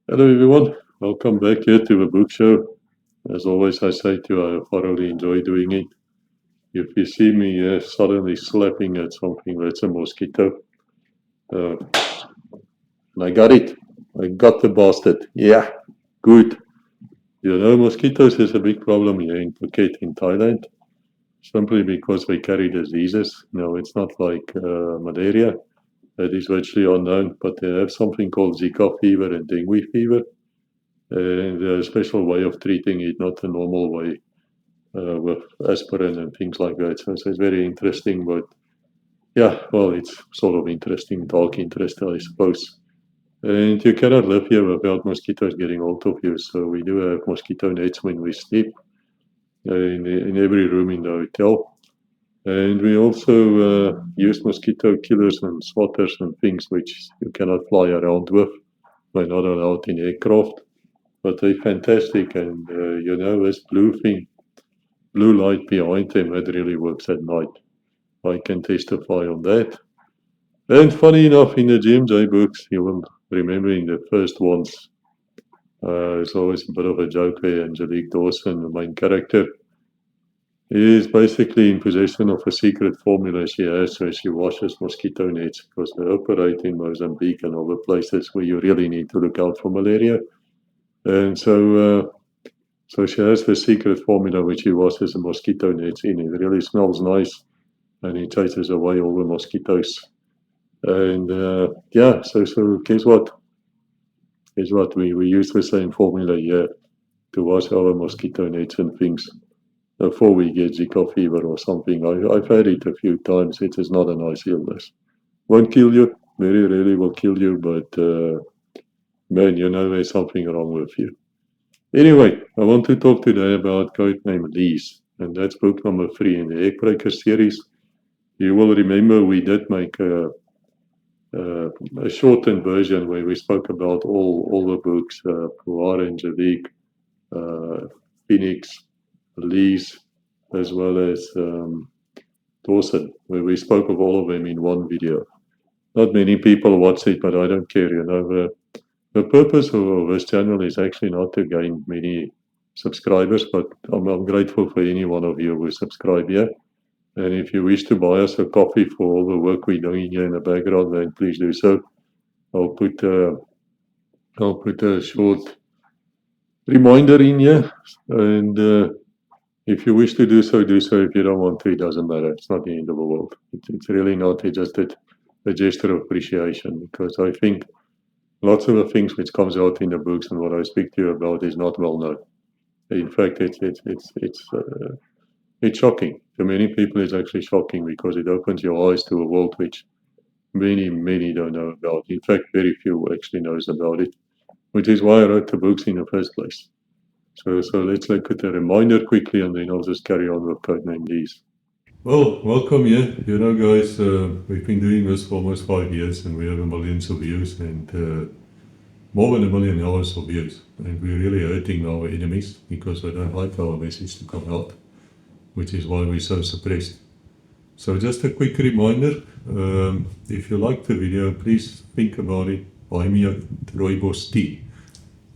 Hello everyone, welcome back here to the book show. As always I say to you, I thoroughly enjoy doing it. If you see me suddenly slapping at something, that's a mosquito. Uh, and I got it. I got the bastard. Yeah, good. You know, mosquitoes is a big problem here in Phuket in Thailand, simply because they carry diseases. No, it's not like malaria. That is virtually unknown, but they have something called Zika fever and dengue fever. And a special way of treating it, not the normal way with aspirin and things like that. So it's very interesting, but yeah, well, it's sort of interesting, dark interest, I suppose. And you cannot live here without mosquitoes getting hold of you. So we do have mosquito nets when we sleep in every room in the hotel. And we also use mosquito killers and swatters and things which you cannot fly around with. They're not allowed in aircraft, but they're fantastic. And you know, this blue light behind them, that really works at night. I can testify on that. And funny enough, in the GMJ books, you will remember in the first ones, there's always a bit of a joke where Angelique Dawson, the main character, is basically in possession of a secret formula she has where she washes mosquito nets because they operate in Mozambique and other places where you really need to look out for malaria. And so she has the secret formula which she washes the mosquito nets in. It really smells nice and it chases away all the mosquitoes. And yeah, so guess what? Guess what? We use the same formula here to wash our mosquito nets and things before we get Zika fever or something. I've had it a few times. It is not a nice illness. Won't kill you. Very rarely will kill you, but man, you know there's something wrong with you. Anyway, I want to talk today about Code Name Lise, and that's book number 3 in the Eggbreaker series. You will remember we did make a shortened version where we spoke about all the books, Puar, Angelique, Phoenix, Lise, as well as Dawson, where we spoke of all of them in one video. Not many people watch it, but I don't care. You know, the purpose of this channel is actually not to gain many subscribers, but I'm grateful for any one of you who subscribe here. And if you wish to buy us a coffee for all the work we're doing here in the background, then please do so. I'll put a short reminder in here, and if you wish to do so, do so. If you don't want to, it doesn't matter. It's not the end of the world. It's really not. It's just a gesture of appreciation because I think lots of the things which comes out in the books and what I speak to you about is not well known. In fact, it's shocking. To many people, it's actually shocking because it opens your eyes to a world which many don't know about. In fact, very few actually knows about it, which is why I wrote the books in the first place. So let's look at a reminder quickly and then I'll just carry on with Code Name Lise. Well, welcome here. You know, guys, we've been doing this for almost 5 years and we have millions of views and more than 1 million hours of views. And we're really hurting our enemies because they don't like our message to come out, which is why we're so suppressed. So just a quick reminder, if you like the video, please think about it. Buy me a rooibos tea.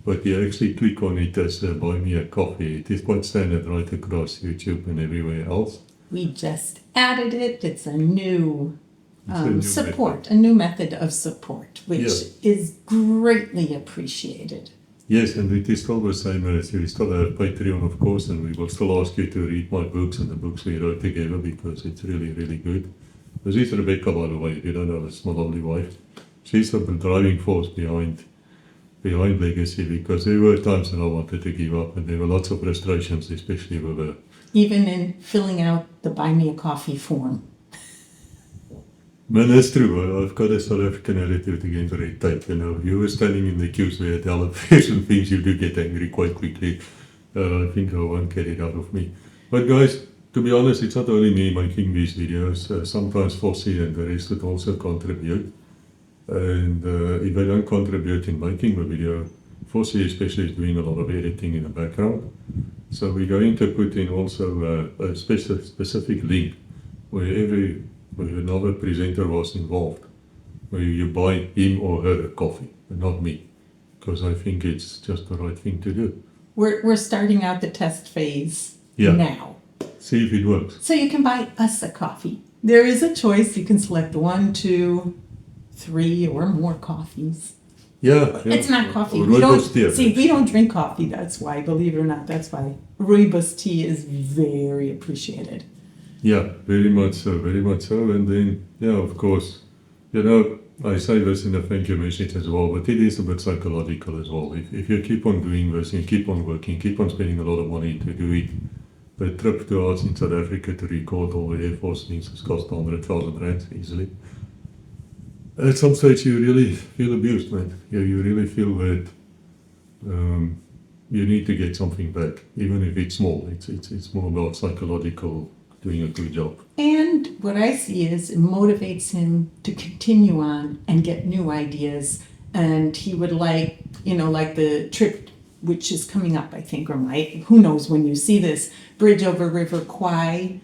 But you actually click on it as buy me a coffee. It is quite standard right across YouTube and everywhere else. We just added it. It's a new support, method. a new method of support, which Yeah. is greatly appreciated. Yes, and it is still the same as you still have Patreon, of course, and we will still ask you to read my books and the books we wrote together because it's really good. This is Rebecca, by the way, if you don't know, it's my lovely wife. She's the driving force behind Legacy because there were times when I wanted to give up and there were lots of frustrations, especially with her. Even in filling out the buy me a coffee form. Man, that's true. I've got a South African attitude against red tape. You know, you were standing in the queues where at elevators and things, you do get angry quite quickly. I think I won't get it out of me. But guys, to be honest, it's not only me making these videos. Sometimes Fossey and the rest would also contribute. And if they don't contribute in making the video, Fossey especially is doing a lot of editing in the background. So we're going to put in also a specific link where another presenter was involved, where you buy him or her a coffee, but not me. because I think it's just the right thing to do. We're starting out the test phase Yeah. now. See if it works. So you can buy us a coffee. There is a choice. You can select 1, 2, 3, or more coffees. Yeah. It's not coffee. Or We don't rooibos tea, see. We don't drink coffee. That's why, believe it or not, that's why rooibos tea is very appreciated. Yeah, very much so, very much so. And then, yeah, of course, you know, I say this in the thank you message as well, but it is a bit psychological as well. If you keep on doing this, you keep on working, keep on spending a lot of money to do it. The trip to us in South Africa to record all the Air Force things has cost 100,000 rand easily. At some stage, you really feel abused, man. You really feel that you need to get something back, even if it's small. It's more about psychological, doing a good job. And what I see is it motivates him to continue on and get new ideas. And he would like, like the trip, which is coming up, I think, or might, who knows when you see this, bridge over River Kwai.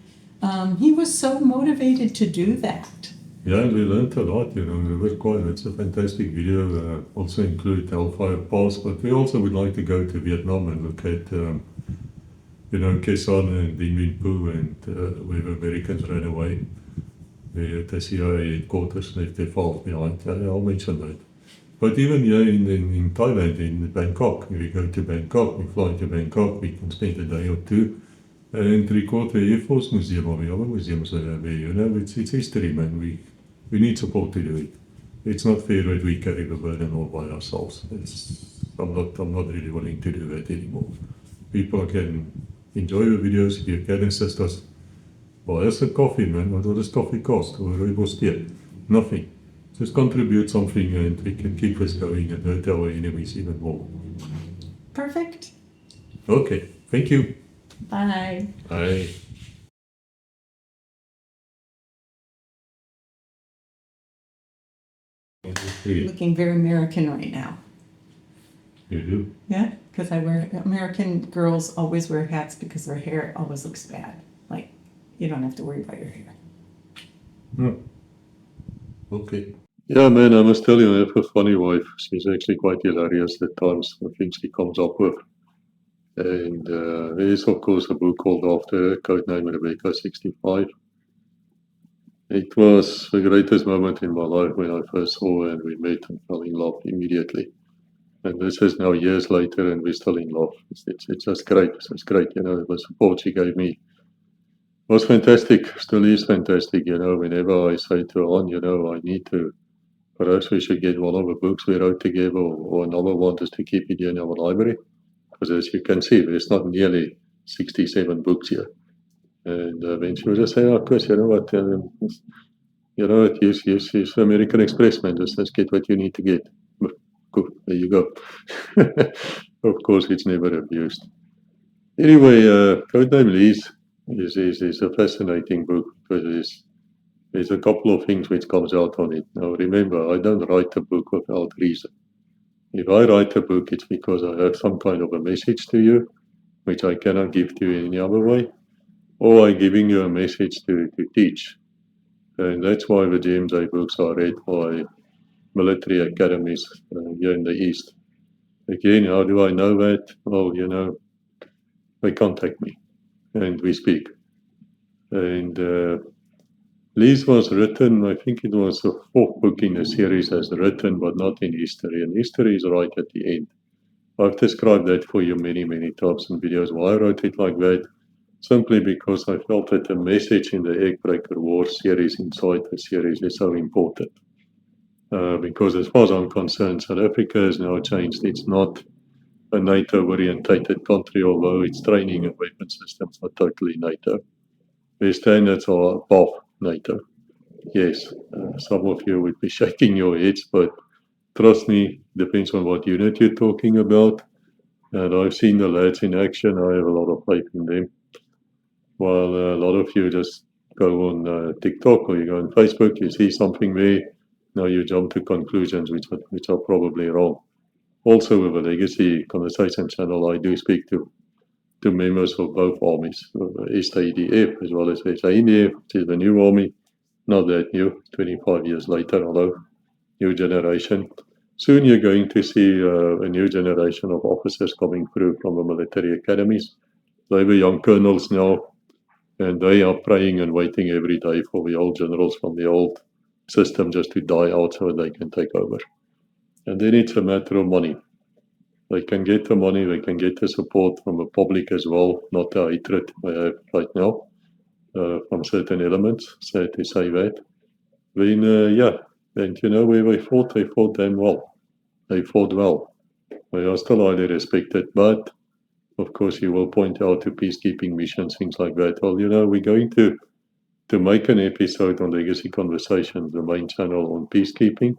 He was so motivated to do that. Yeah, and we learned a lot, River Kwai. It's a fantastic video. Also include Hellfire Pass, but we also would like to go to Vietnam and look at, Quezon and Dien Bien Phu and where the Americans ran away, where the CIA headquarters left their files behind. I'll mention that. But even here in Thailand, in Bangkok, if we go to Bangkok, we fly to Bangkok, we can spend a day or two and record the Air Force Museum or the other museums that are there. It's history, man. We need support to do it. It's not fair that we carry the burden all by ourselves. I'm not really willing to do that anymore. People can enjoy the videos. If you can assist us, buy us a coffee, man. What does coffee cost? Or a rooibos tea? Nothing. Just contribute something and we can keep us going and hurt our enemies even more. Perfect. Okay. Thank you. Bye. Bye. Looking very American right now. You do? Yeah, because American girls always wear hats because their hair always looks bad. Like, you don't have to worry about your hair. No. Okay. Yeah, man, I must tell you, I have a funny wife. She's actually quite hilarious at times, the things she comes up with. And there is, of course, a book called after her, Code Name Lise 65. It was the greatest moment in my life when I first saw her and we met and fell in love immediately. And this is now years later and we're still in love. It's just great. It's great, the support she gave me was fantastic, still is fantastic, whenever I say to her, I need to, perhaps we should get one of the books we wrote together or another one just to keep it here in our library. Because as you can see, there's not nearly 67 books here. And then she would just say, oh, Chris, you know what, use American Express, man, just get what you need to get. Cool, there you go. Of course, it's never abused. Anyway, Code Name Lise is a fascinating book because there's a couple of things which comes out on it. Now, remember, I don't write a book without reason. If I write a book, it's because I have some kind of a message to you, which I cannot give to you any other way, or I'm giving you a message to teach. And that's why the GMJ books are read by military academies here in the East. Again, how do I know that? Well, they contact me and we speak. And Lise was written, I think it was the fourth book in the series as written, but not in history. And history is right at the end. I've described that for you many, many times in videos. Why I wrote it like that? Simply because I felt that the message in the Eggbreaker War series inside the series is so important. Because as far as I'm concerned, South Africa has now changed. It's not a NATO-orientated country, although its training and weapon systems are totally NATO. Their standards are above NATO. Yes, some of you would be shaking your heads, but trust me, depends on what unit you're talking about. And I've seen the lads in action. I have a lot of faith in them. While a lot of you just go on TikTok or you go on Facebook, you see something there, now you jump to conclusions which are probably wrong. Also, with the Legacy Conversation channel, I do speak to members of both armies, SADF as well as SANDF, which is the new army, not that new, 25 years later, although new generation. soon you're going to see a new generation of officers coming through from the military academies. They were young colonels now, and they are praying and waiting every day for the old generals from the old system just to die out so they can take over. And then it's a matter of money. They can get the money, they can get the support from the public as well, not the hatred they have right now from certain elements, sad to say that. Then, yeah, and you know where they fought damn well. They fought well. They are still highly respected, but of course you will point out to peacekeeping missions, things like that. Well, you know, we're going to make an episode on Legacy Conversations, the main channel on peacekeeping,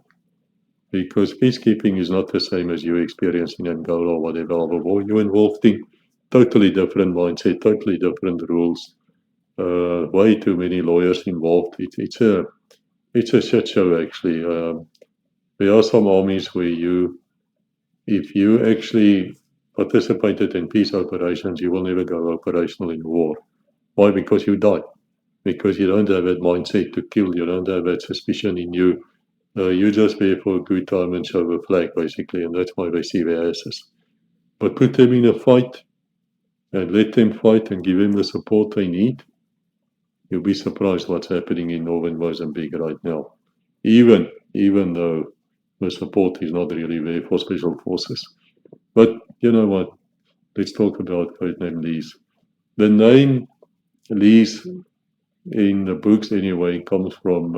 because peacekeeping is not the same as you experience in Angola or whatever other war you're involved in. Totally different mindset, totally different rules. Way too many lawyers involved. It's a shit show actually. There are some armies where if you actually participated in peace operations, you will never go operational in war. Why? Because you die. Because you don't have that mindset to kill. You don't have that suspicion in you. You're just there for a good time and show the flag, basically, and that's why they see their asses. But put them in a fight and let them fight and give them the support they need. You'll be surprised what's happening in northern Mozambique right now. Even though the support is not really there for special forces. But you know what? Let's talk about Code Name Lise. The name Lise in the books anyway comes from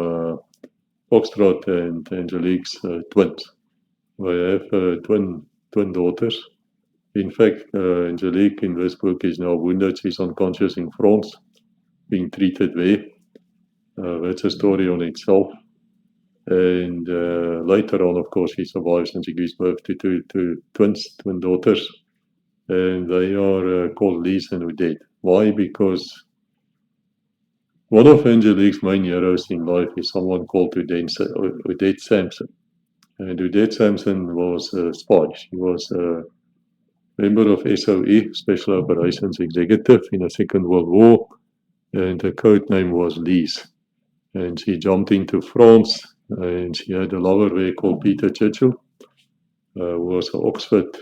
Foxtrot and Angelique's twins. They have twin daughters. In fact, Angelique in this book is now wounded. She's unconscious in France, being treated there. That's a story on itself. And later on, of course, she survives and she gives birth to two twin daughters. And they are called Lise and Odette. Why? Because one of Angelique's main heroes in life is someone called Odette Sampson. And Odette Sampson was a spy. She was a member of SOE, Special Operations Executive, in the Second World War. And her code name was Lise. And she jumped into France, and she had a lover there called Peter Churchill, who was an Oxford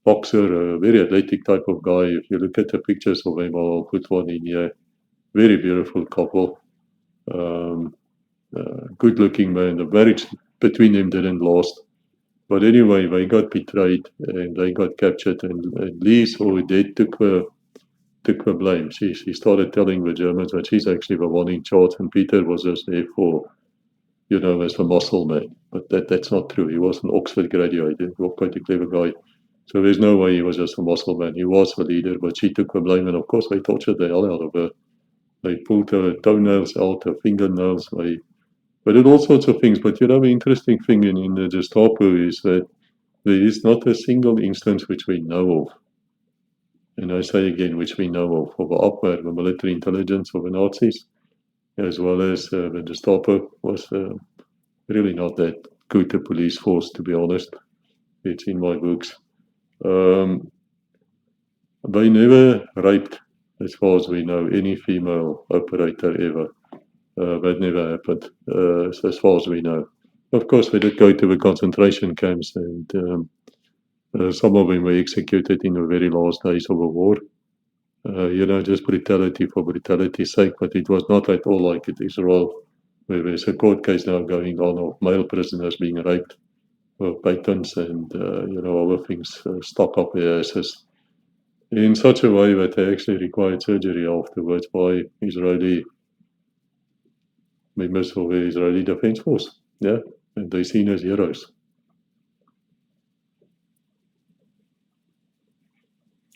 boxer, a very athletic type of guy. If you look at the pictures of him, I'll put one in here. Very beautiful couple. Good looking man. The marriage between them didn't last. But anyway, they got betrayed and they got captured. And Lise or Odette took the blame. She started telling the Germans that she's actually the one in charge, and Peter was just there for, you know, as a muscle man. But that's not true. He was an Oxford graduate. He was quite a clever guy. So there's no way he was just a muscle man. He was the leader, but she took the blame. And of course, they tortured the hell out of her. They pulled her toenails out, her fingernails. They did all sorts of things. But you know, the interesting thing in the Gestapo is that there is not a single instance which we know of. And I say again, which we know of the Abwehr, the military intelligence of the Nazis, as well as the Gestapo was really not that good a police force, to be honest. It's in my books. They never raped, as far as we know, any female operator ever. That never happened, as far as we know. Of course, they did go to the concentration camps, and some of them were executed in the very last days of the war. You know, just brutality for brutality's sake, but it was not at all like it is Israel, where there's a court case now going on of male prisoners being raped, of patents and, you know, other things stuck up their asses in such a way that they actually required surgery afterwards by Israeli members of the Israeli Defense Force. Yeah, and they're seen as heroes.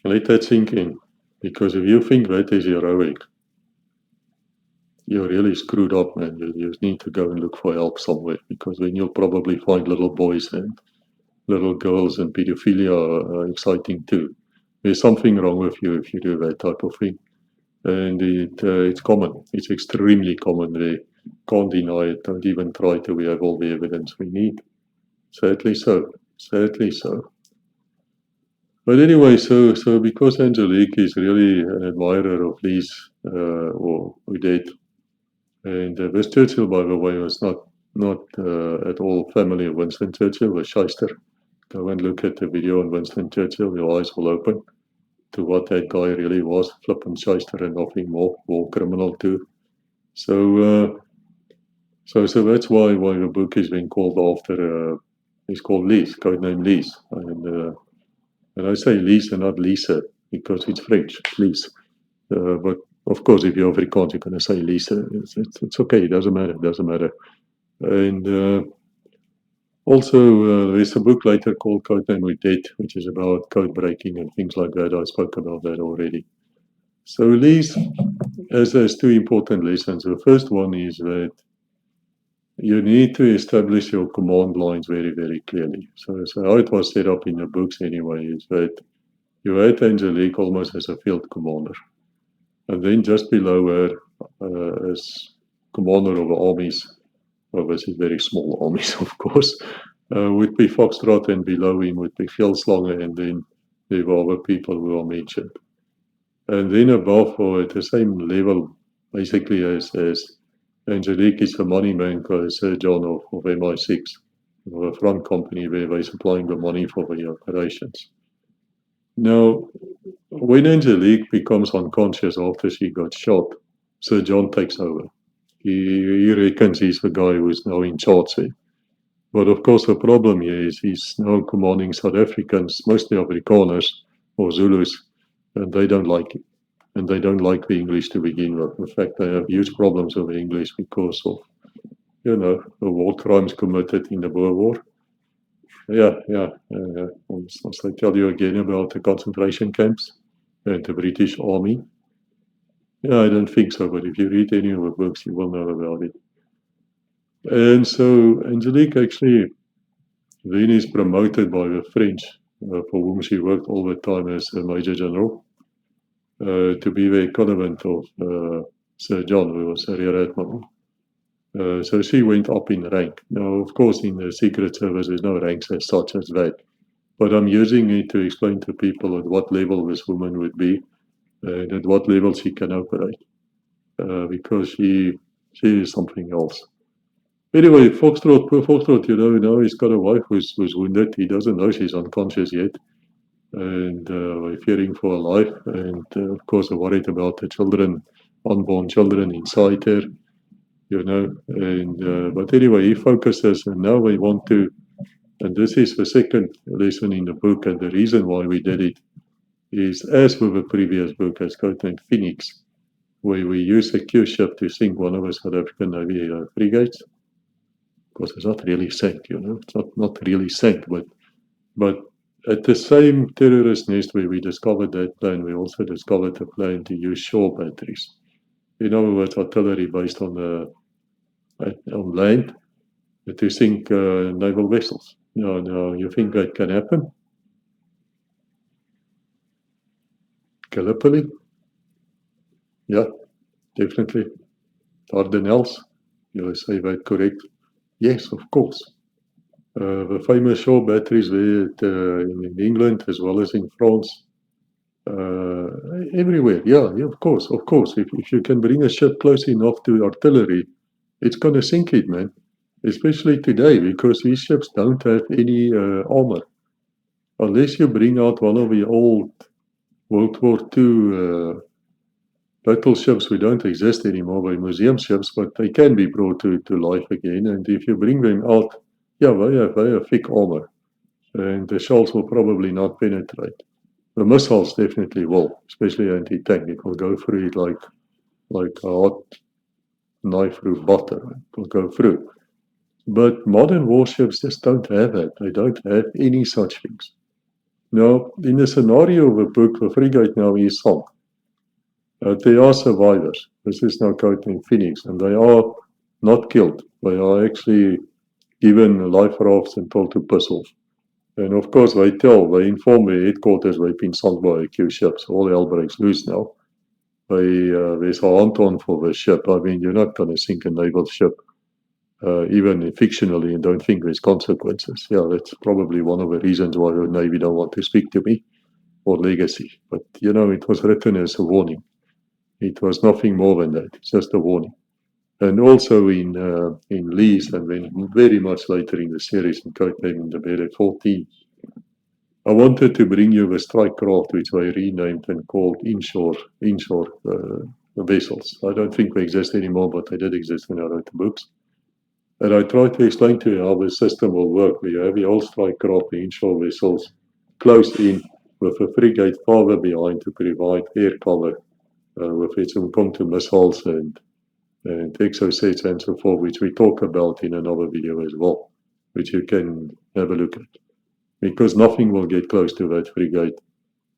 Let that sink in, because if you think that is heroic, you're really screwed up, man. You need to go and look for help somewhere, because then you'll probably find little boys and little girls, and pedophilia are exciting too. There's something wrong with you if you do that type of thing. And it's common. It's extremely common. They can't deny it. Don't even try to. We have all the evidence we need. Sadly so. Sadly so. But anyway, so because Angelique is really an admirer of Lise, or Odette, and this Churchill, by the way, was not not at all family of Winston Churchill, a shyster. Go and look at the video on Winston Churchill, your eyes will open to what that guy really was, flippant shyster and nothing more, war criminal too. So that's why the book is being called after, it's called Lise, Code Name Lise. And I say Lise and not Lisa because it's French, Lise. But of course, if you're Afrikaans, you're going to say Lisa. It's okay, it doesn't matter. And also, there's a book later called Code Name Lise, which is about code breaking and things like that. I spoke about that already. So Lise has two important lessons. The first one is that you need to establish your command lines very, very clearly. So how it was set up in the books anyway is that you had Angelique almost as a field commander. And then just below her, as commander of armies, obviously very small armies, of course, would be Foxtrot, and below him would be Veldslange, and then there were other people who are mentioned. And then above, or at the same level, basically as Angelique is the money banker, Sir John of MI6, of a front company where they're supplying the money for the operations. Now, when Angelique becomes unconscious after she got shot, Sir John takes over. He reckons he's the guy who's now in charge there. But of course, the problem here is he's now commanding South Africans, mostly Afrikaners or Zulus, and they don't like it. And they don't like the English to begin with. In fact, they have huge problems with the English because of, the war crimes committed in the Boer War. Yeah. Must I tell you again about the concentration camps and the British Army? Yeah, I don't think so, but if you read any of the books, you will know about it. And so Angelique actually then is promoted by the French, for whom she worked all the time as a Major General, to be the equivalent of Sir John, who was a Rear Admiral. So she went up in rank. Now, of course, in the Secret Service, there's no ranks as such as that. But I'm using it to explain to people at what level this woman would be and at what level she can operate. Because she is something else. Anyway, poor Foxtrot, now he's got a wife who's wounded. He doesn't know she's unconscious yet. And we're fearing for her life. And of course, we're worried about the children, unborn children inside her. And but anyway, he focuses, and now we want to, and this is the second lesson in the book, and the reason why we did it is, as with the previous book, as Code Name Phoenix, where we use a Q ship to sink one of the South African Navy frigates. Of course, it's not really sank, it's not really sank, but at the same terrorist nest where we discovered that plan, we also discovered a plan to use shore batteries. In other words, artillery based on land to sink naval vessels. Now, you think that can happen? Gallipoli? Yeah, definitely. Dardanelles? You say that correct? Yes, of course. The famous shore batteries there in England as well as in France. Everywhere, yeah, of course. If you can bring a ship close enough to artillery, it's going to sink it, man. Especially today, because these ships don't have any armor. Unless you bring out one of the old World War II battleships, we don't exist anymore by museum ships, but they can be brought to life again. And if you bring them out, yeah, they have thick armor. And the shells will probably not penetrate. The missiles definitely will, especially anti-tank. It will go through it like a hot knife through butter. It will go through. But modern warships just don't have that. They don't have any such things. Now, in the scenario of a book, the frigate now is sunk. There are survivors. This is now Code Name Phoenix, and they are not killed. They are actually given life rafts and told to piss off. And of course, they inform their headquarters they've been sunk by a Q ship, so all hell breaks loose now. There's a hunt on for the ship. I mean, you're not going to sink a naval ship, even fictionally, and don't think there's consequences. Yeah, that's probably one of the reasons why the Navy don't want to speak to me, or Legacy. But, it was written as a warning. It was nothing more than that. It's just a warning. And also in Lise, and then very much later in the series in Code Name Lise 14, I wanted to bring you a strike craft which I renamed and called inshore vessels. I don't think they exist anymore, but they did exist when I wrote the books. And I tried to explain to you how the system will work. We have the old strike craft, the inshore vessels, close in with a frigate farther behind to provide air cover with its counter missiles and exosets and so forth, which we talk about in another video as well, which you can have a look at. Because nothing will get close to that frigate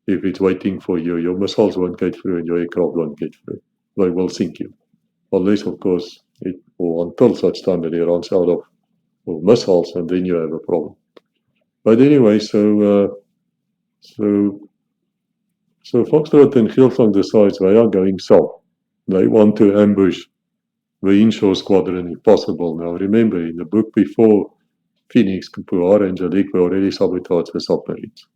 if it's waiting for you. Your missiles won't get through and your aircraft won't get through. They will sink you. Unless, of course, or until such time that it runs out of missiles, and then you have a problem. But anyway, so Foxtrot and Geoffrey decides they are going south. They want to ambush the inshore squadron if possible. Now remember, in the book before Phoenix, Puar, and Angelique were already sabotaged the submarines.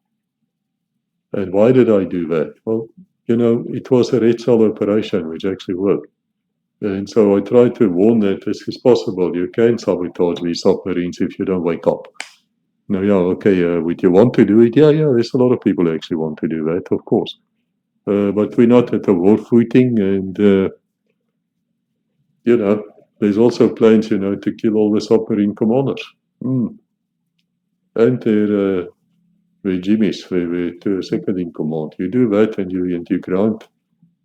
And why did I do that? Well, it was a red cell operation which actually worked. And so I tried to warn that this is possible. You can sabotage these submarines if you don't wake up. Now, yeah, okay, would you want to do it? Yeah, there's a lot of people who actually want to do that, of course. But we're not at a war footing, and, there's also plans, to kill all the submarine commanders. And their Jimmys, to second in command. You do that and you ground,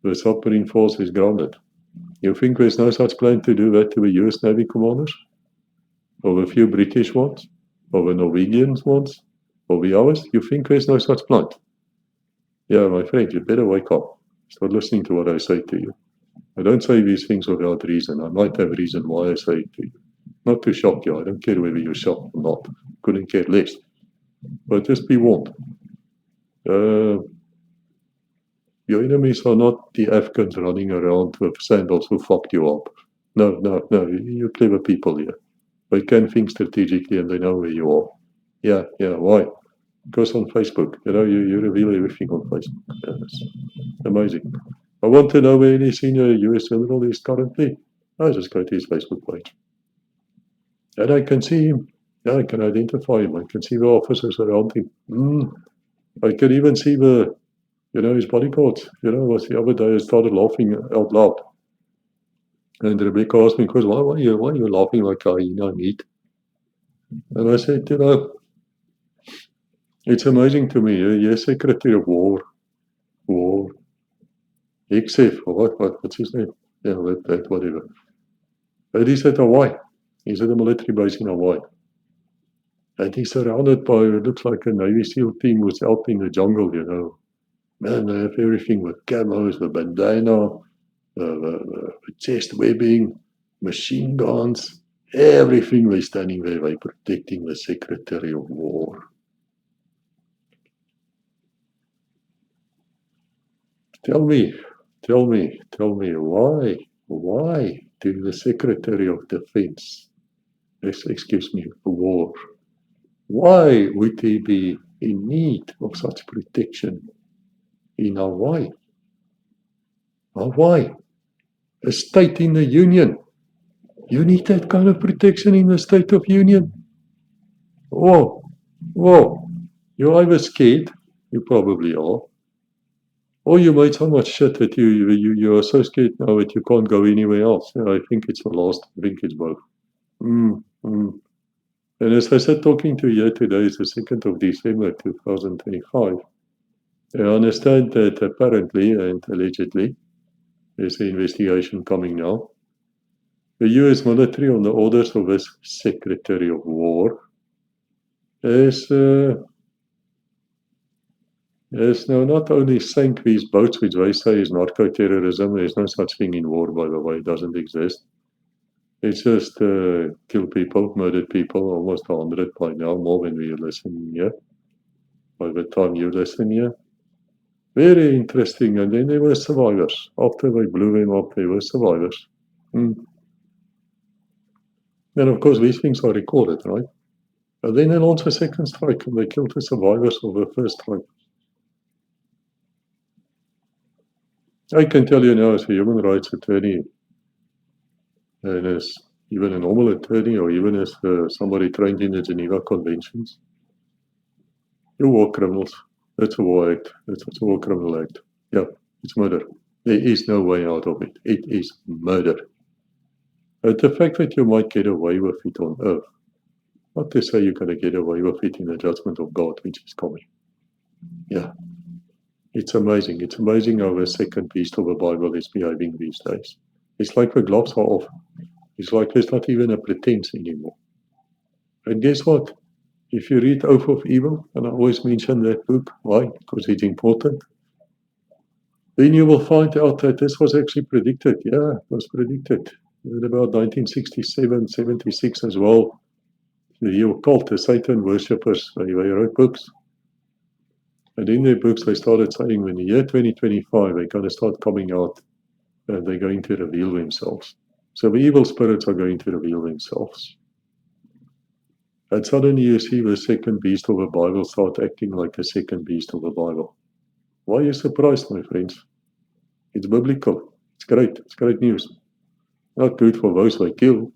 the submarine force is grounded. You think there's no such plan to do that to the US Navy commanders? Or a few British ones? Or the Norwegian ones? Or the others? You think there's no such plan? Yeah, my friend, you better wake up. Start listening to what I say to you. I don't say these things without reason. I might have reason why I say it to you. Not to shock you. I don't care whether you're shocked or not. Couldn't care less. But just be warned. Your enemies are not the Afghans running around with sandals who fucked you up. No. You're clever people here. They can think strategically and they know where you are. Yeah. Why? Because on Facebook, you reveal everything on Facebook. Yeah, it's amazing. I want to know where any senior US general is currently. I just go to his Facebook page. And I can see him. Yeah, I can identify him. I can see the officers around him. I can even see his bodyguards. Was the other day I started laughing out loud. And Rebecca asked me, why are you laughing like a hyena meat? And I said, it's amazing to me. Yes, Secretary of War, except for what's his name? Yeah, that whatever. But he's at Hawaii. He's at a military base in Hawaii. And he's surrounded by, it looks like a Navy SEAL team who's out in the jungle, Man, they have everything with camos, the bandana, the chest webbing, machine guns, everything. They're standing there, they're protecting the Secretary of War. Tell me, why do the Secretary of Defense, War, why would he be in need of such protection in Hawaii? Hawaii, a state in the Union. You need that kind of protection in the State of Union. Whoa, you're either scared, you probably are, or you made so much shit that you are so scared now that you can't go anywhere else. I think it's the last. I think it's both. And as I said, talking to you today is the 2nd of December 2025. I understand that apparently and allegedly there's an investigation coming now. The US military, on the orders of its Secretary of War, has now not only sank these boats, which they say is narco-terrorism. There's no such thing in war, by the way. It doesn't exist. It's just killed people, murdered people, almost 100 by now, more than we listen here. By the time you listen here. Very interesting. And then there were survivors. After they blew them up, there were survivors. And of course, these things are recorded, right? And then they launched a second strike and they killed the survivors of the first strike. I can tell you now, as a human rights attorney, and as even a normal attorney or even as somebody trained in the Geneva Conventions, you war criminals. That's a war act. That's a war criminal act. Yeah, it's murder. There is no way out of it. It is murder. But the fact that you might get away with it on earth, not to say you're going to get away with it in the judgment of God, which is coming. Yeah, it's amazing. It's amazing how the second beast of the Bible is behaving these days. It's like the gloves are off. It's like there's not even a pretense anymore. And guess what? If you read Oath of Evil, and I always mention that book, why? Because it's important. Then you will find out that this was actually predicted. Yeah, it was predicted. In about 1967, 76 as well. The occult, the Satan worshippers, they wrote books. And in their books, they started saying when the year 2025, they're going to start coming out and they're going to reveal themselves. So the evil spirits are going to reveal themselves. And suddenly you see the second beast of the Bible start acting like a second beast of the Bible. Why are you surprised, my friends? It's biblical. It's great. It's great news. Not good for those they kill.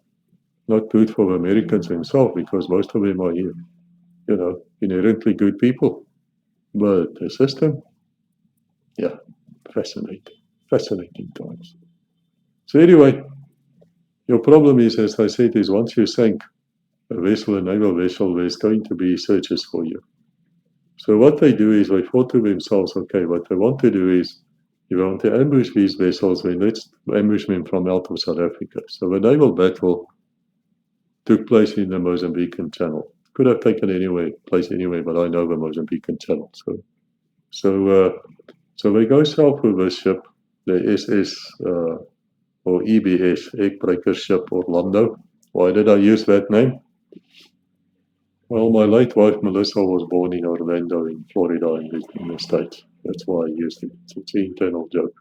Not good for the Americans themselves because most of them are here, inherently good people. But the system, yeah, fascinating. Fascinating times. So anyway, your problem is, as I said, is once you sink a vessel, a naval vessel, there's going to be searches for you. So what they do is they thought to themselves, okay, what they want to do is, you want to ambush these vessels, then let's ambush them from out of South Africa. So the naval battle took place in the Mozambique Channel. Could have taken place anywhere, but I know the Mozambique Channel. So they go south with a ship, the SS or EBS, Eggbriker Ship Orlando. Why did I use that name? Well, my late wife Melissa was born in Orlando in Florida in the States. That's why I used it. It's an internal joke.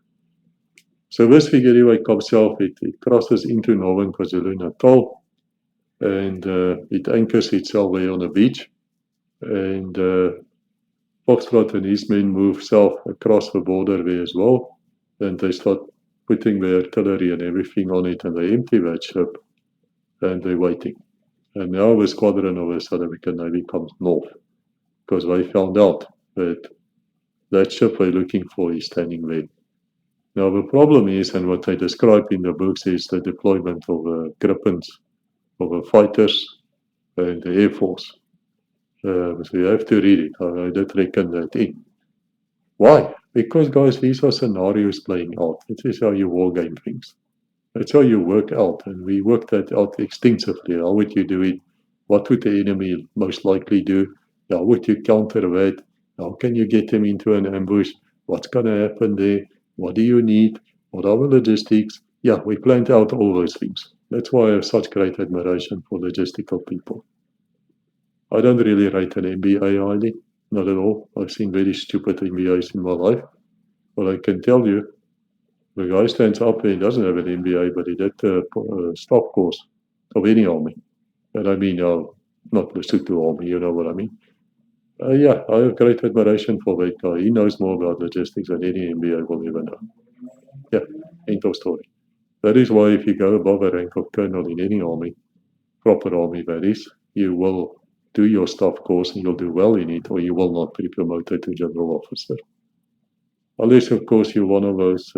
So this figure anyway comes south, it crosses into northern KwaZulu-Natal and it anchors itself there on the beach. And Foxtrot and his men move south across the border there as well. And they start putting their artillery and everything on it and they empty that ship and they're waiting. And now the squadron of the South African Navy comes north because they found out that that ship they're looking for is standing there. Now the problem is, and what they describe in the books, is the deployment of the Gripens, of the fighters and the Air Force. So you have to read it. I did reckon that in. Why? Because, guys, these are scenarios playing out. This is how you war game things. That's how you work out. And we worked that out extensively. How would you do it? What would the enemy most likely do? How would you counter that? How can you get them into an ambush? What's going to happen there? What do you need? What are the logistics? Yeah, we planned out all those things. That's why I have such great admiration for logistical people. I don't really rate an MBA highly, not at all. I've seen very stupid MBAs in my life. But I can tell you, the guy stands up and he doesn't have an MBA, but he did a staff course of any army. And I mean, not the Lesotho army, you know what I mean. Yeah, I have great admiration for that guy. He knows more about logistics than any MBA will ever know. Yeah, end of story. That is why if you go above a rank of colonel in any army, proper army that is, you will do your staff course and you'll do well in it, or you will not be promoted to general officer. Unless, of course, you're one of those,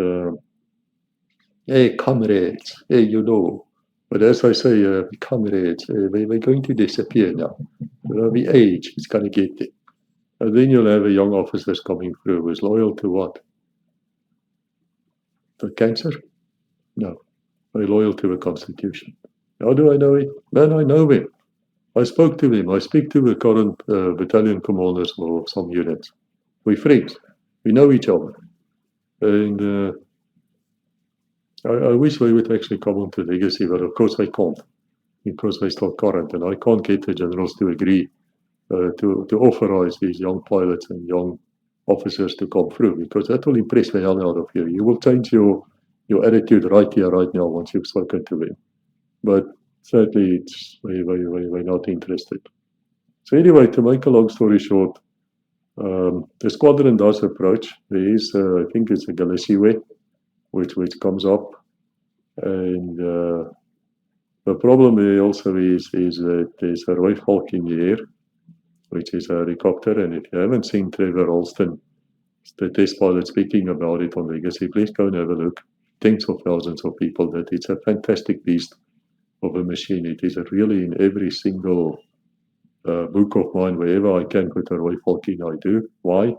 hey, comrades, hey, you know. But as I say, comrades, we're going to disappear now. The age is going to get there. And then you'll have a young officers coming through who's loyal to what? The cancer? No. They're loyal to the Constitution. How do I know it? Man, I know them. I spoke to them. I speak to the current battalion commanders of some units. We're friends. We know each other. And I wish they would actually come onto legacy, but of course they can't because they still current. And I can't get the generals to agree to authorize these young pilots and young officers to come through because that will impress the hell out of you. You will change your attitude right here, right now, once you've spoken to them. But sadly, we're not interested. So anyway, to make a long story short, the squadron does approach. There is, I think it's a Galiciwe, which comes up, and The problem here also is that there's a Roy Falk in the air, which is a helicopter, and if you haven't seen Trevor Alston, the test pilot speaking about it on Legacy, please go and have a look. Tens of thousands of people that it's a fantastic beast of a machine. It is really in every single book of mine, wherever I can put a Roy Falk in, I do. Why?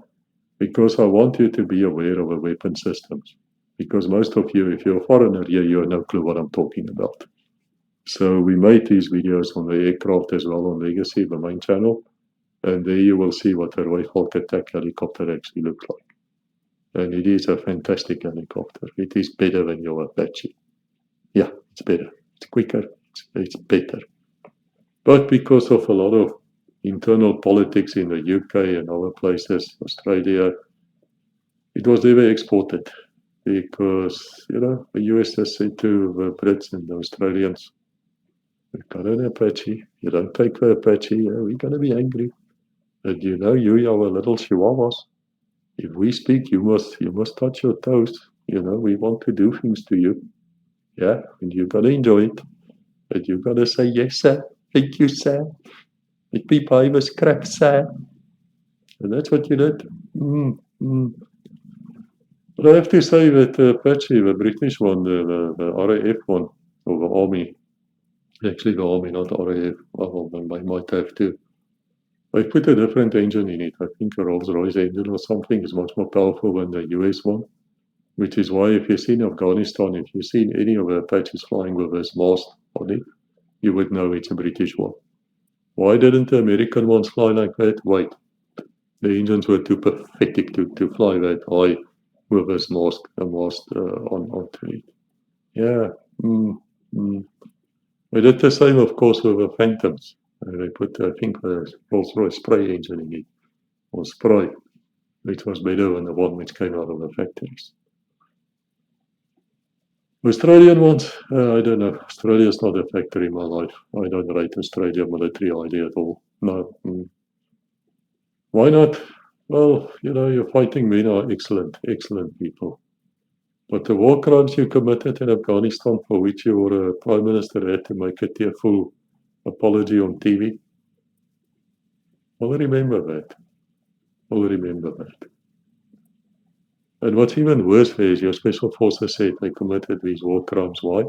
Because I want you to be aware of the weapon systems. Because most of you, if you're a foreigner here, you have no clue what I'm talking about. So we made these videos on the aircraft as well on Legacy, the main channel, and there you will see what a Roy Falk attack helicopter actually looks like. And it is a fantastic helicopter. It is better than your Apache. Yeah, it's better. It's quicker. It's better. But because of a lot of internal politics in the UK and other places, Australia, it was never exported because, the US has said to the Brits and the Australians, we've got an Apache. You don't take the Apache, we're going to be angry. And you are our little chihuahuas. If we speak, you must touch your toes. We want to do things to you. Yeah, and you got to enjoy it. And you got to say, yes, sir. Thank you, sir. It be pie was crap, sir. And that's what you did. But I have to say that Apache, the British one, the RAF one, or the Army, actually the Army, not RAF, well, they might have to. They put a different engine in it. I think a Rolls-Royce engine or something is much more powerful than the US one, which is why if you've seen Afghanistan, if you've seen any of the Apaches flying with this mast on it, you would know it's a British one. Why didn't the American ones fly like that? Wait, the engines were too pathetic to fly that high with this mast onto it. Yeah. We did the same, of course, with the Phantoms. They put, I think, the Rolls-Royce spray engine in it, or spray, which was better than the one which came out of the factories. Australian ones, I don't know. Australia's not a factory in my life. I don't rate Australia military idea at all. No. Why not? Well, your fighting men are excellent, excellent people. But the war crimes you committed in Afghanistan, for which your Prime Minister had to make a tearful apology on TV, I'll remember that. And what's even worse is your special forces said they committed these war crimes. Why?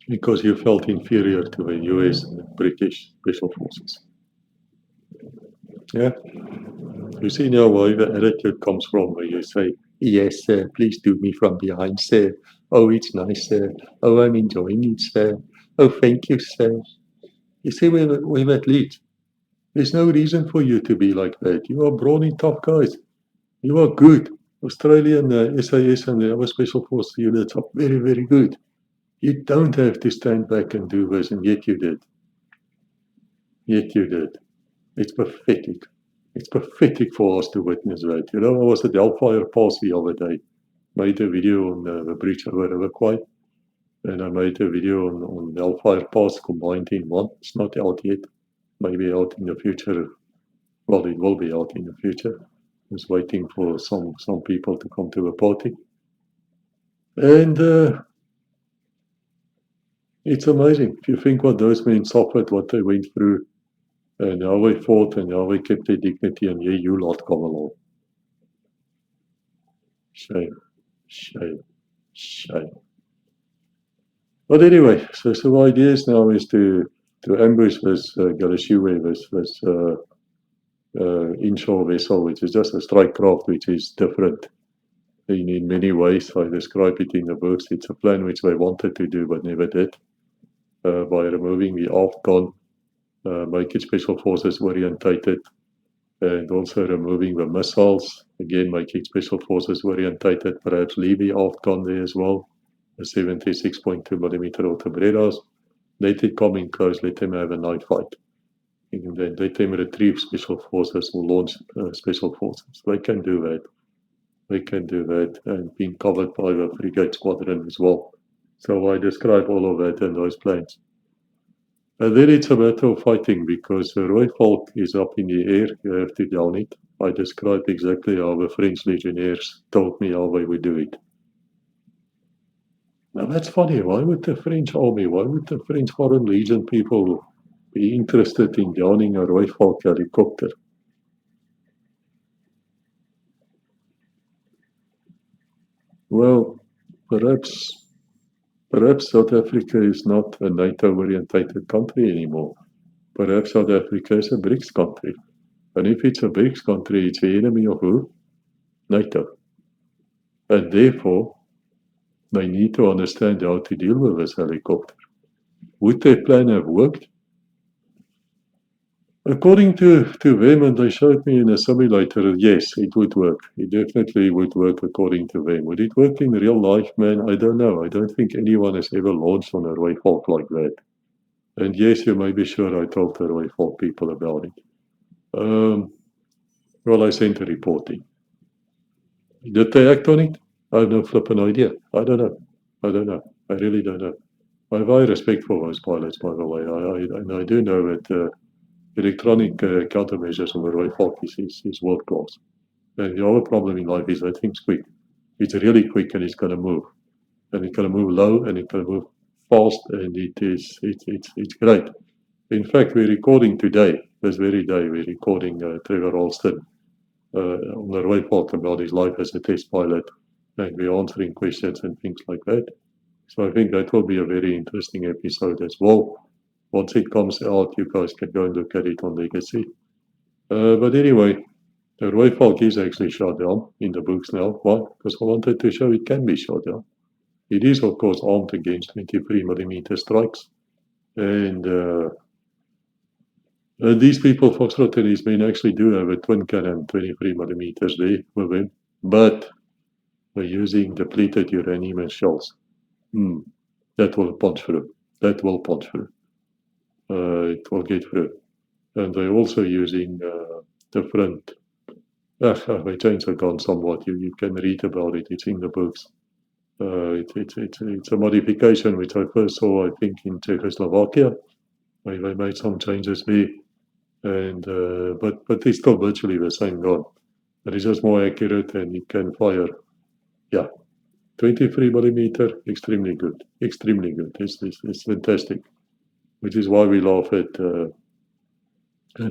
Because you felt inferior to the US and the British special forces. Yeah. You see now why the attitude comes from, where you say, yes, sir, please do me from behind, sir. Oh, it's nice, sir. Oh, I'm enjoying it, sir. Oh, thank you, sir. You see where that leads? There's no reason for you to be like that. You are brawny, tough guys. You are good. Australian SAS and the other special force units are very, very good. You don't have to stand back and do this, and yet you did. It's pathetic. It's pathetic for us to witness that. I was at Hellfire Pass the other day. Made a video on the bridge over River Kwai, and I made a video on Hellfire Pass combined in one. It's not out yet. Maybe out in the future. Well, it will be out in the future. Just waiting for some people to come to the party. And it's amazing. If you think what those men suffered, what they went through, and how they fought, and how they kept their dignity, and here you lot come along. Shame. But anyway, so the idea now is to ambush this Galashiwe, this inshore vessel, which is just a strike craft, which is different in many ways. I describe it in the books. It's a plan which they wanted to do but never did, by removing the aft gun, making special forces orientated, and also removing the missiles, again making special forces orientated, perhaps leave the aft gun there as well, the 76.2mm Autobreras, let it come in close, let them have a night fight. And then let them retrieve special forces or launch special forces. They can do that. And being covered by the frigate squadron as well. So I describe all of that in those plans. And then it's a matter of fighting, because the Roy Falk is up in the air, you have to down it. I described exactly how the French legionnaires told me how they would do it. Now that's funny. Why would the French army, why would the French Foreign Legion people be interested in downing a Rooivalk helicopter? Well, perhaps South Africa is not a NATO-orientated country anymore. Perhaps South Africa is a BRICS country. And if it's a BRICS country, it's the enemy of who? NATO. And therefore, they need to understand how to deal with this helicopter. Would their plan have worked? According to them, and they showed me in a simulator, yes, it would work. It definitely would work according to them. Would it work in real life, man? I don't know. I don't think anyone has ever launched on a Rooivalk like that. And yes, you may be sure I told the Rooivalk people about it. Well, I sent a reporting. Did they act on it? I have no flipping idea. I don't know. I don't know. I really don't know. I have high respect for those pilots, by the way. I do know that electronic countermeasures on the Rooivalk is world class. And the other problem in life is that thing's quick. It's really quick and it's going to move. And it's going to move low and it's going to move fast and it's great. In fact, we're recording today, this very day, we're recording Trevor Alston on the Rooivalk about his life as a test pilot, and we're answering questions and things like that. So I think that will be a very interesting episode as well. Once it comes out, you guys can go and look at it on Legacy. But anyway, the Rooivalk is actually shot down in the books now. Why? Because I wanted to show it can be shot down. It is, of course, armed against 23mm strikes. And these people, Foxtrot and his men, actually do have a twin cannon 23mm there with them. But we're using depleted uranium and shells. That will punch through. That will punch through. It will get through. And they're also using different. My chains have gone somewhat. You can read about it. It's in the books. It's a modification which I first saw, I think, in Czechoslovakia. They made some changes there, and but it's still virtually the same gun. But it's just more accurate, and it can fire. Yeah, 23mm, extremely good, extremely good. It's fantastic, which is why we laugh at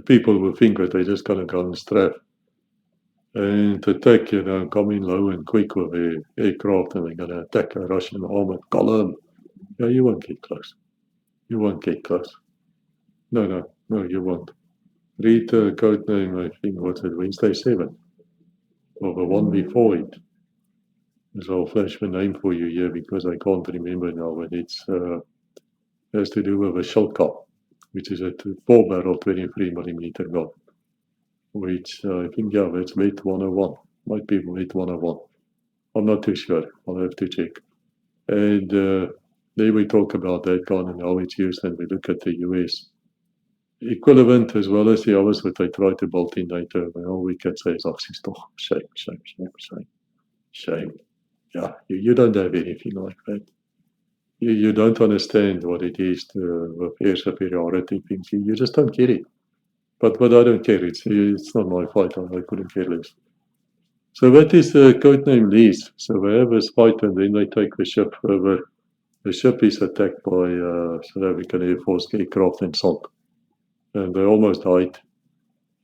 people who think that they just gonna go and strap and attack, come in low and quick with their aircraft, and they're gonna attack a Russian armored column. Yeah, you won't get close. You won't get close. No, you won't. Read Code Name, I think, what's it, Wednesday 7, or the one before it. So I'll flash the name for you here because I can't remember now, but it's has to do with a shell cup, which is a 4-barrel 23mm gun, which I think, yeah, that's weight 101. Might be weight 101. I'm not too sure. I'll have to check. And there we talk about that gun and how it's used, and we look at the US equivalent as well as the others that they try to build in NATO. And all we can say is, shame. Yeah, you don't have anything like that. You don't understand what it is to with air superiority things. You just don't get it. But I don't care. It's not my fight. I couldn't care less. So that is Code Name Lise. So they have this fight and then they take the ship over. The ship is attacked by South African Air Force aircraft and sunk. And they almost died.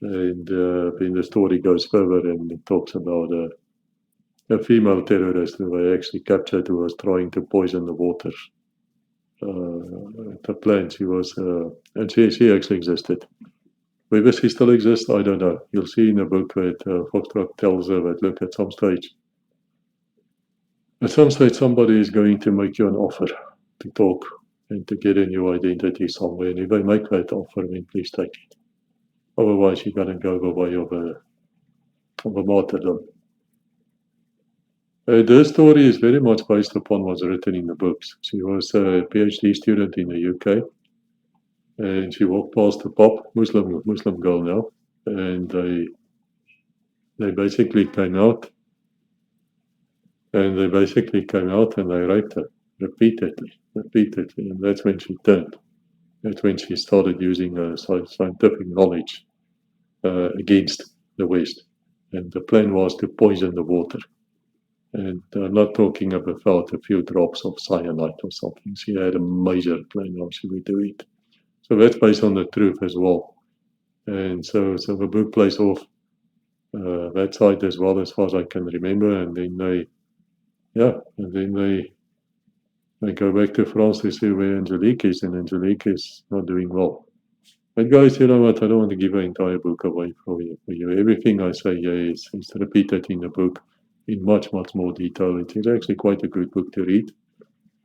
And then the story goes further and it talks about a female terrorist who they actually captured who was trying to poison the waters. The plant, she was, and she actually existed. Whether she still exists, I don't know. You'll see in the book that Foxtrot tells her that, look, at some stage somebody is going to make you an offer to talk and to get a new identity somewhere. And if they make that offer, then please take it. Otherwise, you're going to go the way of a martyrdom. This story is very much based upon what's written in the books. She was a PhD student in the UK, and she walked past a pub, Muslim girl now, and they basically came out, and they raped her repeatedly, and that's when she turned. That's when she started using scientific knowledge against the West, and the plan was to poison the water. And I'm not talking about a few drops of cyanide or something. She had a major plan how she would do it. So that's based on the truth as well. And so the book plays off that side as well, as far as I can remember. And then they go back to France to see where Angelique is, and Angelique is not doing well. But guys, you know what? I don't want to give an entire book away for you. Everything I say here is repeated in the book in much, much more detail. It is actually quite a good book to read.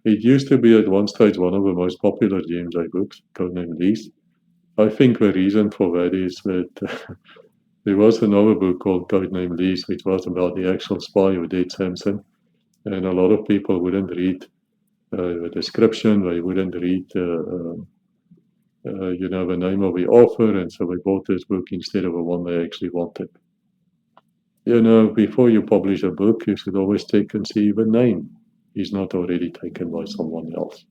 It used to be at one stage one of the most popular GMJ books, Code Name Lise. I think the reason for that is that there was another book called Code Name Lise, which was about the actual spy who did Samson, and a lot of people wouldn't read the description. They wouldn't read the name of the author, and so they bought this book instead of the one they actually wanted. Before you publish a book, you should always check and see if the name is not already taken by someone else.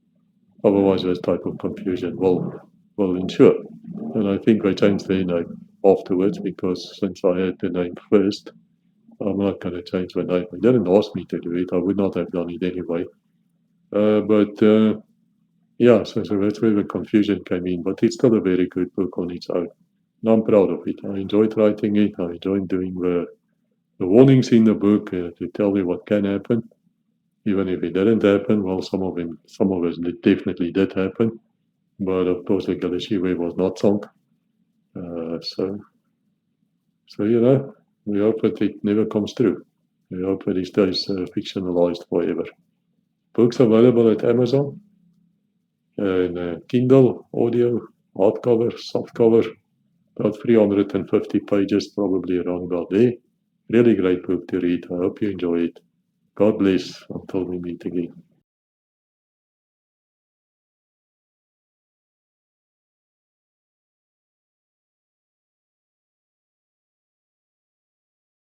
Otherwise, this type of confusion will ensure. And I think they changed their name afterwards because since I had the name first, I'm not going to change the name. They didn't ask me to do it. I would not have done it anyway. So that's where the confusion came in. But it's still a very good book on its own. And I'm proud of it. I enjoyed writing it. I enjoyed doing the warnings in the book to tell you what can happen. Even if it didn't happen, well, some of it definitely did happen. But of course, the Galiciwe was not sunk. We hope that it never comes true. We hope that it stays fictionalized forever. Books available at Amazon, in Kindle, audio, hardcover, softcover, about 350 pages, probably around about there. Really great book to read. I hope you enjoy it. God bless until we meet again.